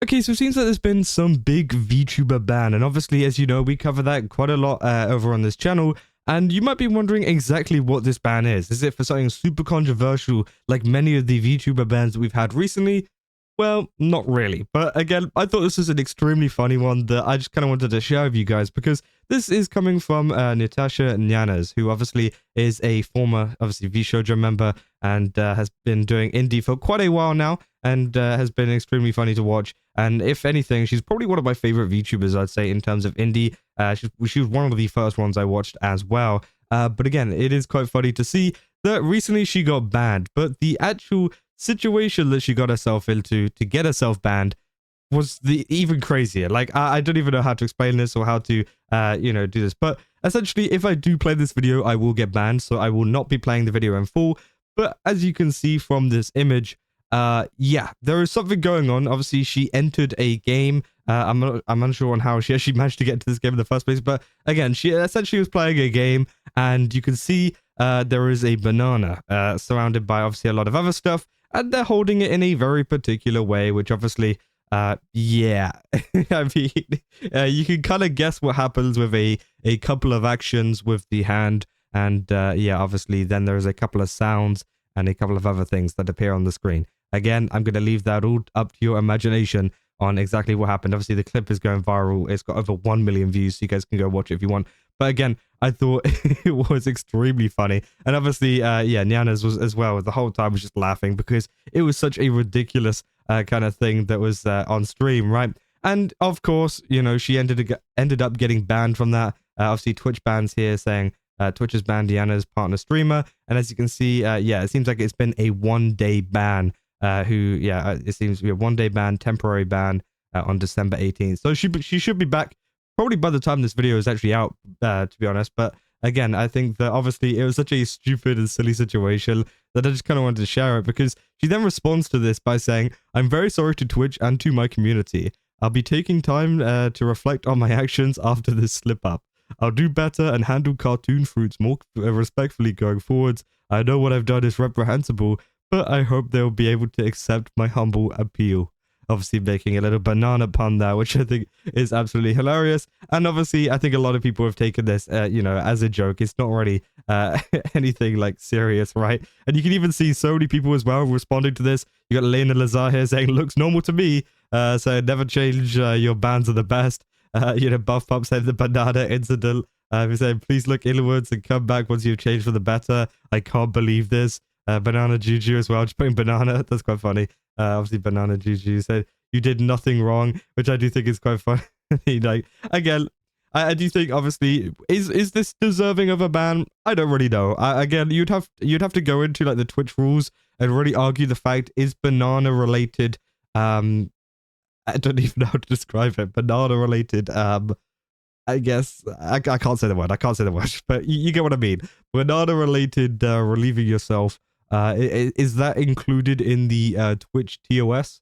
Okay, so it seems that there's been some big VTuber ban, and obviously, as you know, we cover that quite a lot over on this channel, and you might be wondering exactly what this ban is. Is it for something super controversial, like many of the VTuber bans that we've had recently? Well, not really, but again, I thought this was an extremely funny one that I just kind of wanted to share with you guys, because this is coming from Nyatasha Nyanners, who obviously is a former, obviously, VShojo member, and has been doing indie for quite a while now, and has been extremely funny to watch. And if anything, she's probably one of my favorite VTubers, I'd say, in terms of indie. She was one of the first ones I watched as well. But again, it is quite funny to see that recently she got banned, but the actual situation that she got herself into to get herself banned was the even crazier. Like, I don't even know how to explain this or how to, do this. But essentially, if I do play this video, I will get banned, so I will not be playing the video in full. But as you can see from this image, yeah, there is something going on. Obviously, she entered a game. I'm unsure on how she actually managed to get to this game in the first place. But again, she essentially was playing a game, and you can see there is a banana surrounded by obviously a lot of other stuff, and they're holding it in a very particular way, which obviously, yeah, I mean, you can kind of guess what happens with a couple of actions with the hand, and yeah, obviously then there's a couple of sounds and a couple of other things that appear on the screen. Again, I'm going to leave that all up to your imagination on exactly what happened. Obviously, the clip is going viral. It's got over 1 million views, so you guys can go watch it if you want. But again, I thought it was extremely funny. And obviously, yeah, Nyanners was as well. The whole time was just laughing because it was such a ridiculous kind of thing that was on stream, right? And of course, you know, she ended up getting banned from that. Obviously, Twitch bans here saying Twitch has banned Nyanners' partner streamer. And as you can see, yeah, it seems like it's been a 1-day ban. It seems to be a 1-day ban, temporary ban on December 18th. So she should be back probably by the time this video is actually out, to be honest. But again, I think that obviously it was such a stupid and silly situation that I just kind of wanted to share it, because she then responds to this by saying, "I'm very sorry to Twitch and to my community. I'll be taking time to reflect on my actions after this slip up. I'll do better and handle cartoon fruits more respectfully going forwards. I know what I've done is reprehensible, but I hope they'll be able to accept my humble appeal." Obviously making a little banana pun there, which I think is absolutely hilarious. And obviously, I think a lot of people have taken this, as a joke. It's not really anything like serious, right? And you can even see so many people as well responding to this. You got Lena Lazar here saying, "Looks normal to me." So never change, your bans are the best. Buff Pup said the banana incident. He said, "Please look inwards and come back once you've changed for the better. I can't believe this." Banana Juju as well, just putting banana. That's quite funny. Obviously, Banana Juju said, "You did nothing wrong," which I do think is quite funny. Like, again, I do think, obviously, is this deserving of a ban? I don't really know. Again, you'd have to go into like the Twitch rules and really argue the fact, is banana related? I don't even know how to describe it. Banana related. I guess I can't say the word. But you get what I mean. Banana related relieving yourself. Is that included in the Twitch TOS?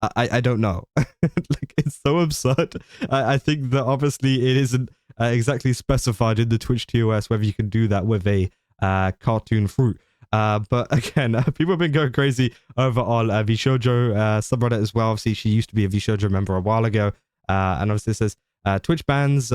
I don't know. Like, it's so absurd. I think that obviously it isn't exactly specified in the Twitch TOS whether you can do that with a cartoon fruit. But again, people have been going crazy over on VShojo subreddit as well. Obviously, she used to be a VShojo member a while ago. And obviously it says, Twitch bans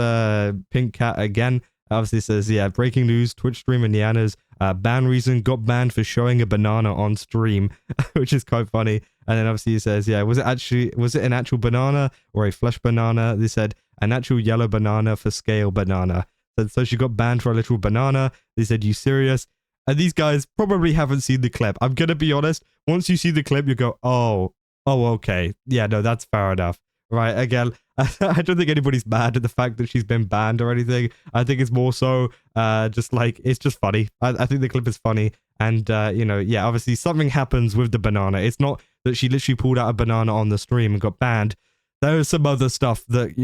Pink Cat again. Obviously it says, yeah, breaking news, Twitch streamer Nyanners ban reason got banned for showing a banana on stream, which is quite funny. And then obviously it says, yeah, was it an actual banana or a flesh banana? They said an actual yellow banana for scale banana. So she got banned for a literal banana. They said, "You serious?" And these guys probably haven't seen the clip. I'm gonna be honest. Once you see the clip, you go, oh, okay. Yeah, no, that's fair enough. Right, again, I don't think anybody's mad at the fact that she's been banned or anything. I think it's more so just like, it's just funny. I think the clip is funny. And, yeah, obviously something happens with the banana. It's not that she literally pulled out a banana on the stream and got banned. There's some other stuff that,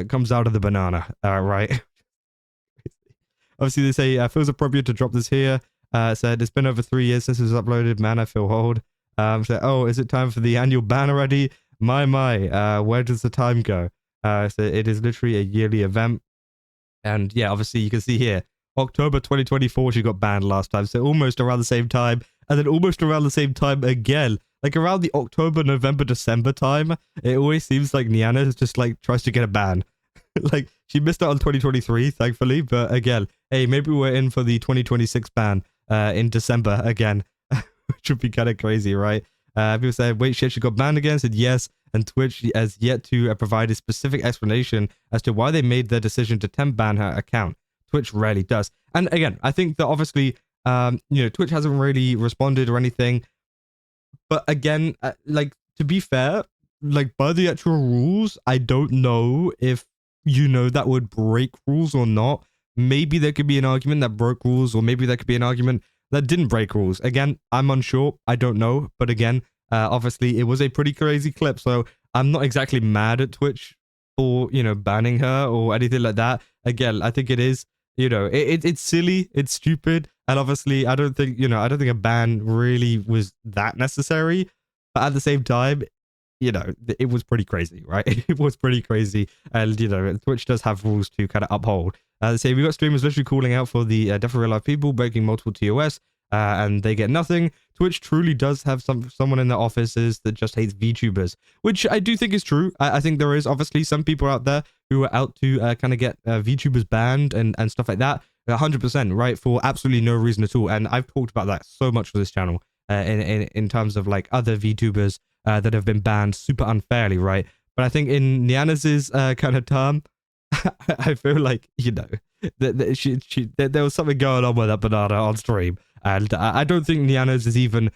comes out of the banana, right? Obviously, they say, feels appropriate to drop this here. Said, "It's been over 3 years since it was uploaded. Man, I feel old." So, "Oh, is it time for the annual ban already? My, where does the time go?" So it is literally a yearly event. And yeah, obviously you can see here, October 2024, she got banned last time. So almost around the same time. And then almost around the same time again, Like around the October, November, December time, it always seems like Nyanners just like tries to get a ban. Like she missed out on 2023, thankfully, but again, hey, maybe we're in for the 2026 ban in December again, which would be kind of crazy, right? People say, wait, she actually got banned again? Said yes, and Twitch has yet to provide a specific explanation as to why they made their decision to temp ban her account. Twitch rarely does. And again, I think that obviously, Twitch hasn't really responded or anything. But again, like, to be fair, like, by the actual rules, I don't know if, that would break rules or not. Maybe there could be an argument that broke rules, or maybe there could be an argument that didn't break rules. Again, I'm unsure. I don't know. But again, obviously, it was a pretty crazy clip. So I'm not exactly mad at Twitch for, banning her or anything like that. Again, I think it is, it's silly. It's stupid. And obviously, I don't think a ban really was that necessary. But at the same time, it was pretty crazy, right? It was pretty crazy. And, Twitch does have rules to kind of uphold. They say we got streamers literally calling out for the death of real life people, breaking multiple TOS, and they get nothing. Twitch truly does have someone in their offices that just hates VTubers, which I do think is true. I think there is obviously some people out there who are out to kind of get VTubers banned and stuff like that. 100%, right? For absolutely no reason at all. And I've talked about that so much for this channel in terms of like other VTubers that have been banned super unfairly, right? But I think in Nyanners' kind of term, I feel like, there was something going on with that banana on stream. And I don't think Nyanners is even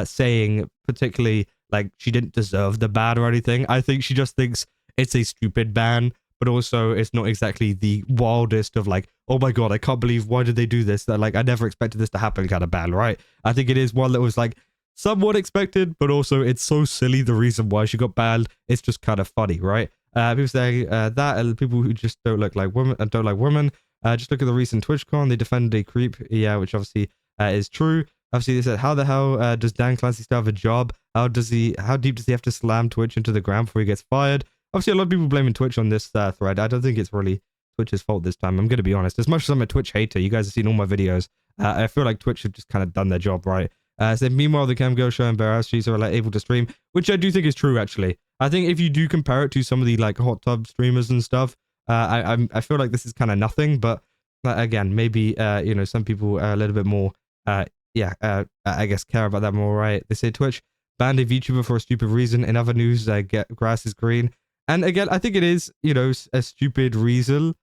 saying particularly like she didn't deserve the ban or anything. I think she just thinks it's a stupid ban, but also it's not exactly the wildest of like, oh my god, I can't believe, why did they do this? That like, I never expected this to happen kind of ban, right? I think it is one that was like somewhat expected, but also it's so silly the reason why she got banned. It's just kind of funny, right? People say that, and people who just don't look like women and don't like women. Just look at the recent TwitchCon. They defended a creep, yeah, which obviously is true. Obviously, they said, how the hell does Dan Clancy still have a job? How deep does he have to slam Twitch into the ground before he gets fired? Obviously, a lot of people blaming Twitch on this thread. I don't think it's really Twitch's fault this time. I'm going to be honest. As much as I'm a Twitch hater, you guys have seen all my videos. I feel like Twitch have just kind of done their job right. So meanwhile, the cam girl showing bare ass cheeks are like able to stream, which I do think is true, actually. I think if you do compare it to some of the like hot tub streamers and stuff, I feel like this is kind of nothing. But again, maybe some people are a little bit more I guess care about that more, right? They say Twitch banned a VTuber for a stupid reason. In other news, get grass is green. And again, I think it is, a stupid reason,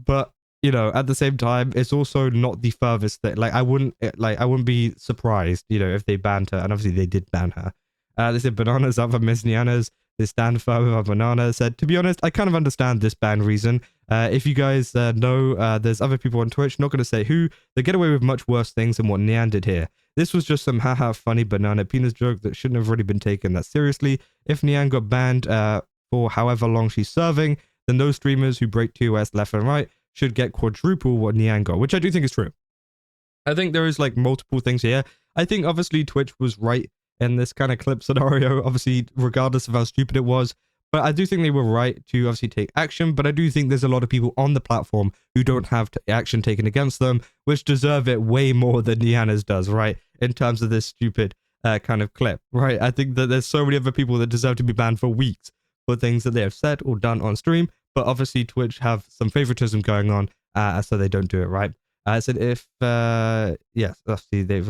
but at the same time, it's also not the furthest thing. Like, I wouldn't be surprised, if they banned her, and obviously they did ban her. They said bananas up for Miss Nyanners. They stand firm with our banana. Said, to be honest, I kind of understand this ban reason. If you guys know, there's other people on Twitch, not going to say who, they get away with much worse things than what Nyan did here. This was just some haha funny banana penis joke that shouldn't have really been taken that seriously. If Nyan got banned for however long she's serving, then those streamers who break TOS left and right should get quadruple what Nyan got, which I do think is true. I think there is like multiple things here. I think obviously Twitch was right in this kind of clip scenario, obviously regardless of how stupid it was. But I do think they were right to obviously take action. But I do think there's a lot of people on the platform who don't have action taken against them, which deserve it way more than Nyanners does, right? In terms of this stupid kind of clip, right? I think that there's so many other people that deserve to be banned for weeks for things that they have said or done on stream. But obviously Twitch have some favoritism going on, so they don't do it, right? I said if, yes, obviously they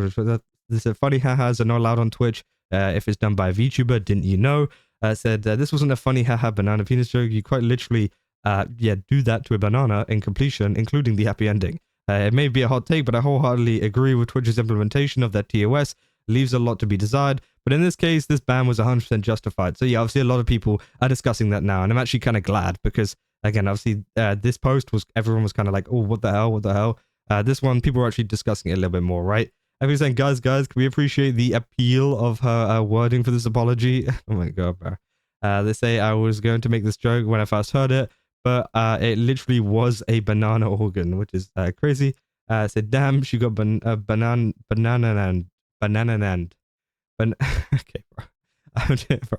said funny hahas are not allowed on Twitch if it's done by a VTuber, didn't you know? Said this wasn't a funny haha banana penis joke. You quite literally, do that to a banana in completion, including the happy ending. It may be a hot take, but I wholeheartedly agree with Twitch's implementation of that TOS. Leaves a lot to be desired, but in this case, this ban was 100% justified. So yeah, obviously a lot of people are discussing that now, and I'm actually kind of glad because, again, obviously this post was, everyone was kind of like, oh, what the hell? This one, people were actually discussing it a little bit more, right? Everyone's saying, guys, can we appreciate the appeal of her wording for this apology? Oh my god, bro. They say I was going to make this joke when I first heard it, but it literally was a banana organ, which is crazy. Said, damn, she got banana and okay, bro.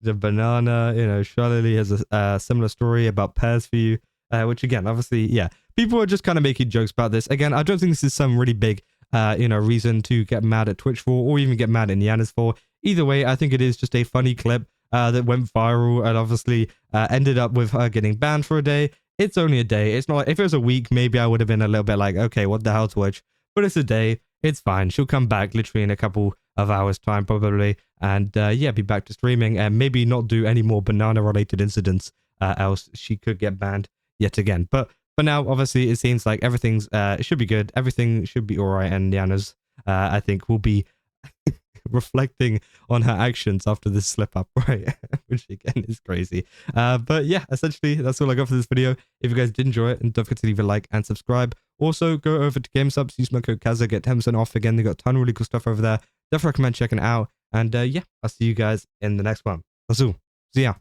The banana, Charlie has a similar story about pears for you, which again, obviously, yeah, people are just kind of making jokes about this. Again, I don't think this is some really big reason to get mad at Twitch for, or even get mad at Nyanners for. either way, I think it is just a funny clip that went viral and obviously ended up with her getting banned for a day. It's only a day. It's not like, if it was a week, maybe I would have been a little bit like, okay, what the hell, Twitch? But it's a day. It's fine. She'll come back literally in a couple of hours time probably, and yeah, be back to streaming and maybe not do any more banana related incidents, else she could get banned yet again. But for now, obviously, it seems like everything's should be good. Everything should be all right, and Nyanners, I think, will be reflecting on her actions after this slip up, right? Which again is crazy. But yeah, essentially that's all I got for this video. If you guys did enjoy it, don't forget to leave a like and subscribe. Also, go over to GameSubs, use my code Kazza, get 10% off. Again, they got a ton of really cool stuff over there. Definitely recommend checking it out. And yeah, I'll see you guys in the next one. That's all. See ya.